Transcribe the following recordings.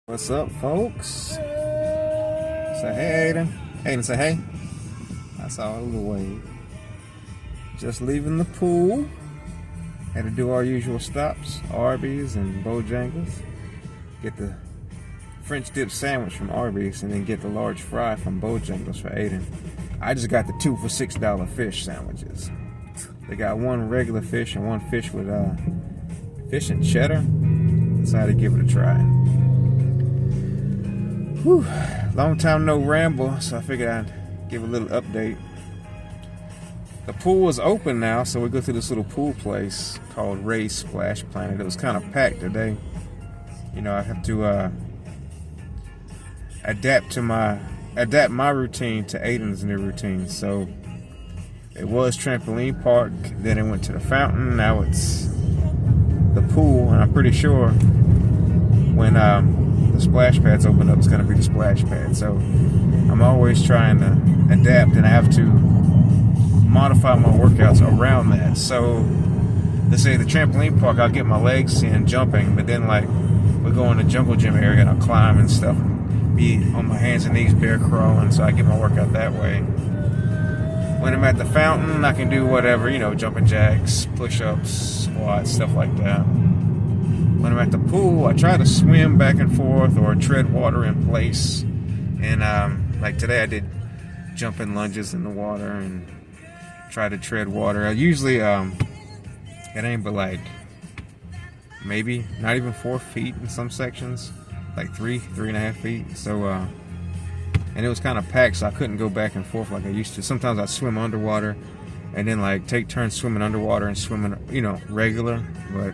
What's up, folks? Say hey, Aiden. Aiden, say hey. I saw a little wave. Just leaving the pool. Had to do our usual stops, Arby's and Bojangles. Get the French dip sandwich from Arby's and then get the large fry from Bojangles for Aiden. I just got the 2 for $6 fish sandwiches. They got one regular fish and one fish with fish and cheddar. Decided to give it a try. Whew. Long time no ramble, so I figured I'd give a little update. The pool is open now, so we go through this little pool place called Ray's Splash Planet. It was kind of packed today. You know, I have to adapt my routine to Aiden's new routine. So it was trampoline park, then it went to the fountain. Now it's the pool, and I'm pretty sure when the splash pads open up, it's going to be the splash pad. So I'm always trying to adapt, and I have to modify my workouts around that. So let's say the trampoline park, I'll get my legs in jumping, but then like we go in the jungle gym area and I'll climb and stuff, be on my hands and knees bear crawling, so I get my workout that way. When I'm at the fountain, I can do whatever, you know, jumping jacks, push-ups, squats, stuff like that. When I'm at the pool, I try to swim back and forth or tread water in place. And like today I did jumping lunges in the water and try to tread water. I usually, it ain't but like maybe not even 4 feet in some sections, like 3.5 feet. So, and it was kind of packed, so I couldn't go back and forth like I used to. Sometimes I'd swim underwater and then like take turns swimming underwater and swimming, you know, regular. But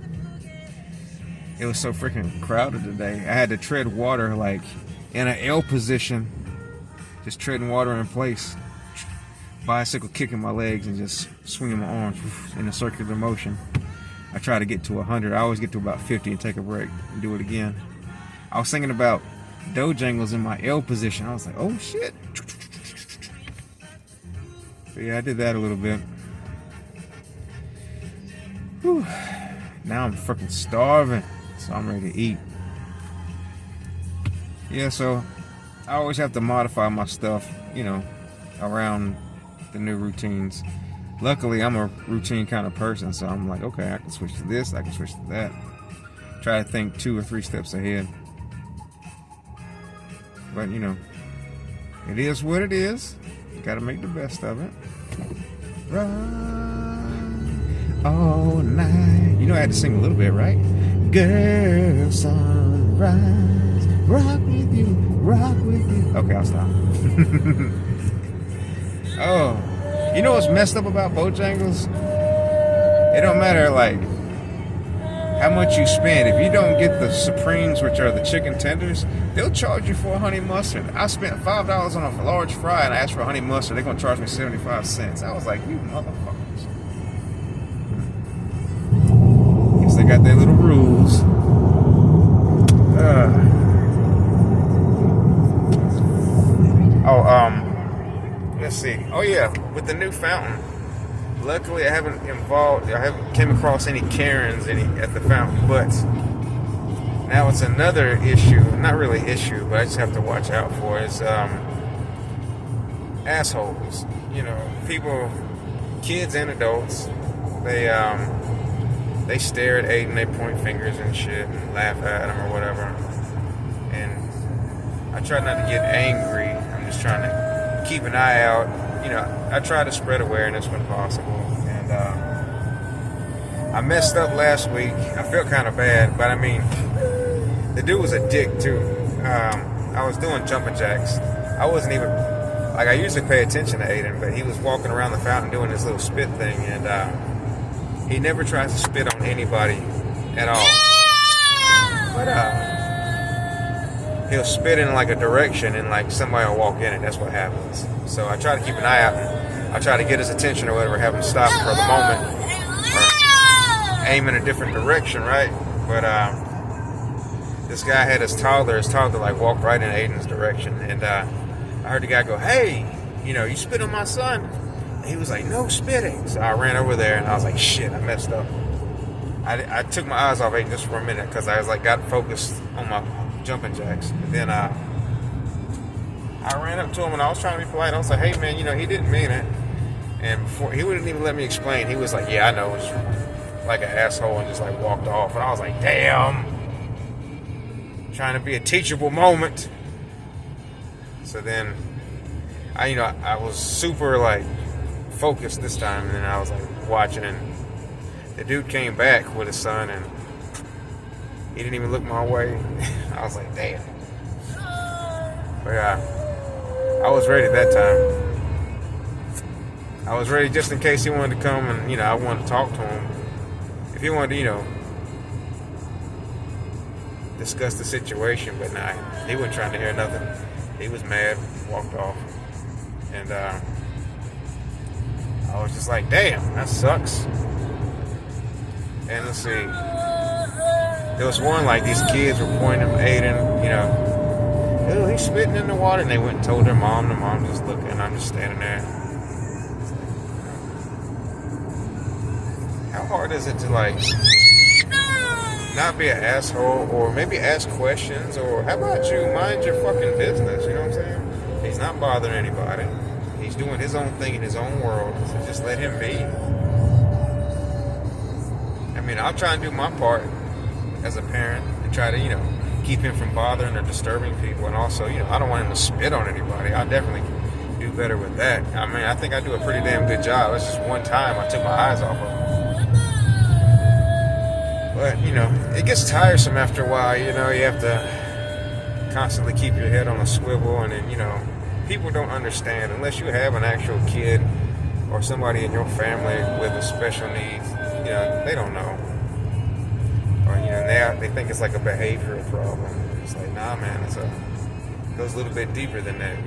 it was so freaking crowded today. I had to tread water like in an L position, just treading water in place. Bicycle kicking my legs and just swinging my arms in a circular motion. I try to get to 100. I always get to about 50 and take a break and do it again. I was thinking about Dojangles in my L position. I was like, oh shit. So yeah, I did that a little bit. Whew. Now I'm freaking starving, so I'm ready to eat. Yeah, so I always have to modify my stuff, you know, around the new routines. Luckily, I'm a routine kind of person, so I'm like, okay, I can switch to this, I can switch to that. Try to think 2 or 3 steps ahead. But, you know, it is what it is. Got to make the best of it. Run all night. You know I had to sing a little bit, right? Girl, sunrise, rock with you, rock with you. Okay, I'll stop. Oh, you know what's messed up about Bojangles? It don't matter like how much you spend. If you don't get the Supremes, which are the chicken tenders, they'll charge you for a honey mustard. I spent $5 on a large fry and I asked for a honey mustard. They're gonna charge me 75 cents. I was like, you motherfuckers. Guess they got their little rules. Let's see. Oh yeah, with the new fountain. Luckily, I haven't came across any Karens at the fountain, but now it's another issue. Not really issue, but I just have to watch out for is assholes. You know, people, kids and adults. They stare at Aiden, they point fingers and shit and laugh at him or whatever. And I try not to get angry. I'm just trying to keep an eye out. You know, I try to spread awareness when possible. And I messed up last week. I felt kind of bad, but I mean, the dude was a dick too. I was doing jumping jacks. I wasn't even, like, I usually pay attention to Aiden, but he was walking around the fountain doing this little spit thing, and he never tries to spit on anybody at all. But he'll spit in like a direction and like somebody will walk in and that's what happens. So I try to keep an eye out and I try to get his attention or whatever, have him stop for the moment or aim in a different direction, right? But this guy had his toddler like walked right in Aiden's direction, and I heard the guy go, hey, you know, you spit on my son. And he was like, no spitting. So I ran over there and I was like, shit, I messed up. I took my eyes off Aiden just for a minute because I was like got focused on jumping jacks. And then I ran up to him and I was trying to be polite. I was like, hey man, he didn't mean it. And before he wouldn't even let me explain, he was like, yeah, I know, it's like an asshole, and just like walked off. And I was like, damn, trying to be a teachable moment. So then I was super like focused this time, and then I was like watching, and the dude came back with his son, and he didn't even look my way. I was like, damn. But yeah, I was ready that time. I was ready just in case he wanted to come, and I wanted to talk to him. If he wanted to, discuss the situation, but nah, he wasn't trying to hear nothing. He was mad, walked off, and I was just like, damn, that sucks. And let's see, there was one, like, these kids were pointing at Aiden, oh, he's spitting in the water, and they went and told their mom. The mom just looking, and I'm just standing there. How hard is it to, like, not be an asshole, or maybe ask questions, or how about you mind your fucking business, you know what I'm saying? He's not bothering anybody. He's doing his own thing in his own world, so just let him be. I mean, I'll try and do my part as a parent and try to, keep him from bothering or disturbing people, and also, I don't want him to spit on anybody. I definitely do better with that. I mean, I think I do a pretty damn good job. It's just one time I took my eyes off of him. But, it gets tiresome after a while. You have to constantly keep your head on a swivel. And then, people don't understand unless you have an actual kid or somebody in your family with a special needs. They don't know. Or, they think it's like a behavioral problem. It's like, nah, man, it goes a little bit deeper than that, I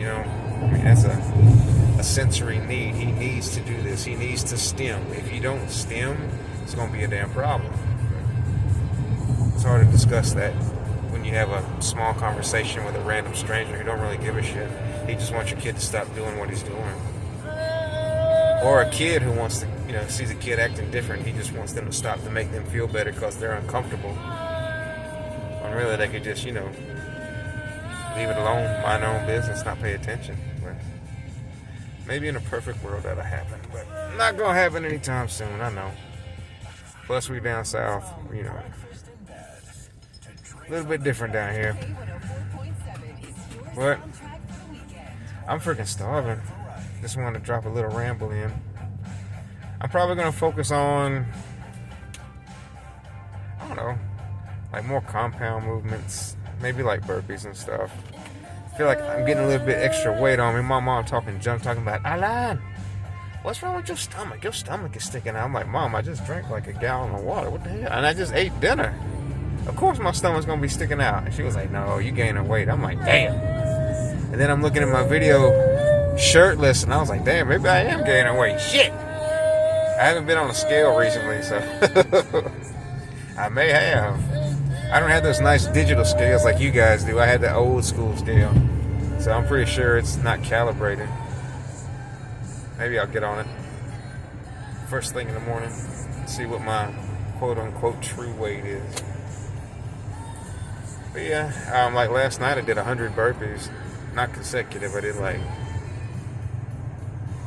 mean, that's a sensory need. He needs to do this. He needs to stim. If you don't stim, it's going to be a damn problem. It's hard to discuss that when you have a small conversation with a random stranger who don't really give a shit. He just wants your kid to stop doing what he's doing. Or a kid who wants to, sees a kid acting different. He just wants them to stop to make them feel better because they're uncomfortable. When really they could just, leave it alone, mind their own business, not pay attention. But maybe in a perfect world that'll happen. But not going to happen anytime soon, I know. Plus we down south, a little bit different down here. But I'm freaking starving. Just wanted to drop a little ramble in. I'm probably going to focus on, I don't know, like more compound movements. Maybe like burpees and stuff. I feel like I'm getting a little bit extra weight on me. My mom talking junk, talking about, Alan, what's wrong with your stomach? Your stomach is sticking out. I'm like, Mom, I just drank like a gallon of water. What the hell? And I just ate dinner. Of course my stomach's going to be sticking out. And she was like, no, you gaining weight. I'm like, damn. And then I'm looking at my video shirtless, and I was like, damn, maybe I am gaining weight. Shit. I haven't been on a scale recently, so I may have. I don't have those nice digital scales like you guys do. I had the old school scale. So I'm pretty sure it's not calibrated. Maybe I'll get on it first thing in the morning, see what my quote-unquote true weight is. But yeah, like last night I did 100 burpees. Not consecutive. I did like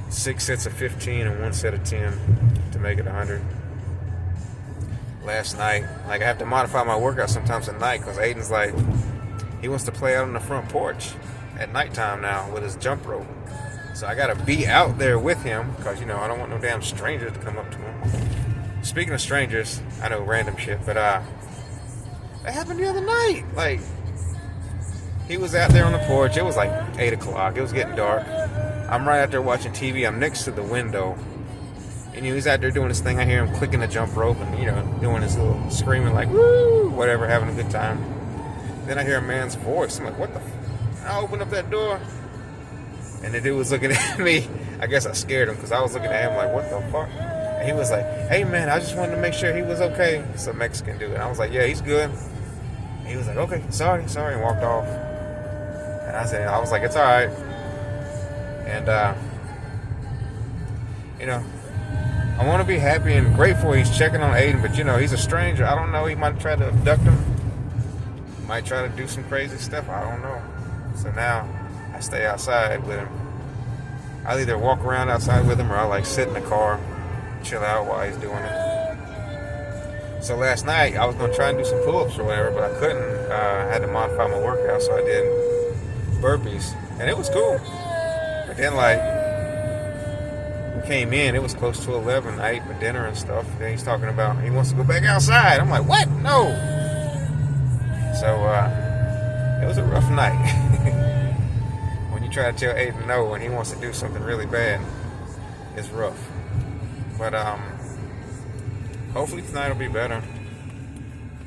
6 sets of 15 and 1 set of 10 to make it 100. Last night, like I have to modify my workout sometimes at night because Aiden's like, he wants to play out on the front porch at nighttime now with his jump rope. So I gotta be out there with him because, I don't want no damn strangers to come up to him. Speaking of strangers, I know random shit, but that happened the other night. Like, he was out there on the porch. It was like 8 o'clock. It was getting dark. I'm right out there watching TV. I'm next to the window. And he's out there doing his thing. I hear him clicking the jump rope and, doing his little screaming like, woo, whatever, having a good time. Then I hear a man's voice. I'm like, what the I opened up that door. And the dude was looking at me. I guess I scared him because I was looking at him like, what the fuck? And he was like, hey, man, I just wanted to make sure he was okay. It's a Mexican dude. And I was like, yeah, he's good. And he was like, okay, sorry, and walked off. And I was like, it's all right. And, I want to be happy and grateful he's checking on Aiden, but, he's a stranger. I don't know. He might try to abduct him. might try to do some crazy stuff. I don't know. So now I stay outside with him. I'll either walk around outside with him or I'll like sit in the car, chill out while he's doing it. So last night I was gonna try and do some pull-ups or whatever, but I couldn't. I had to modify my workout, so I did burpees, and it was cool. But then like we came in, it was close to 11. I ate my dinner and stuff. Then he's talking about he wants to go back outside. I'm like, what? No. So it was a rough night. When you try to tell Aiden no and he wants to do something really bad, it's rough. But hopefully tonight will be better.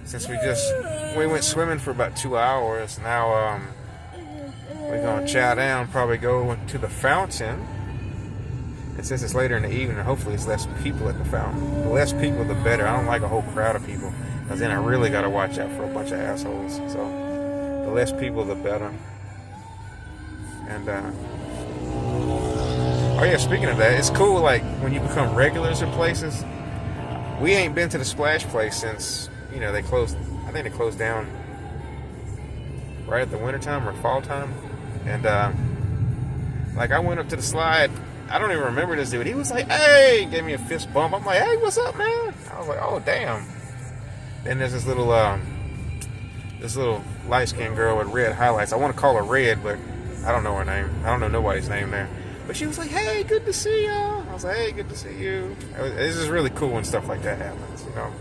Since we went swimming for about 2 hours, now we're gonna chow down, probably go to the fountain. And since it's later in the evening, hopefully it's less people at the fountain. The less people, the better. I don't like a whole crowd of people, because then I really gotta watch out for a bunch of assholes. So the less people, the better. And oh yeah, speaking of that, it's cool like when you become regulars in places. We ain't been to the splash place since, you know, they closed. I think they closed down right at the wintertime or fall time. And like I went up to the slide. I don't even remember this dude. He was like, hey, gave me a fist bump. I'm like, hey, what's up, man? I was like, oh damn. Then there's this little light-skinned girl with red highlights. I want to call her Red, but I don't know her name. I don't know nobody's name there. But she was like, hey, good to see y'all. I was like, hey, good to see you. It's just really cool when stuff like that happens, you know.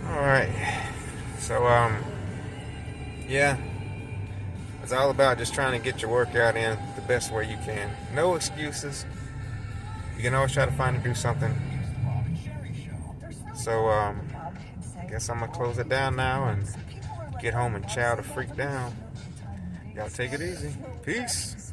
All right. So, yeah. It's all about just trying to get your workout in the best way you can. No excuses. You can always try to find and do something. So, I guess I'm going to close it down now and get home and chow the freak down. Y'all take it easy. Peace.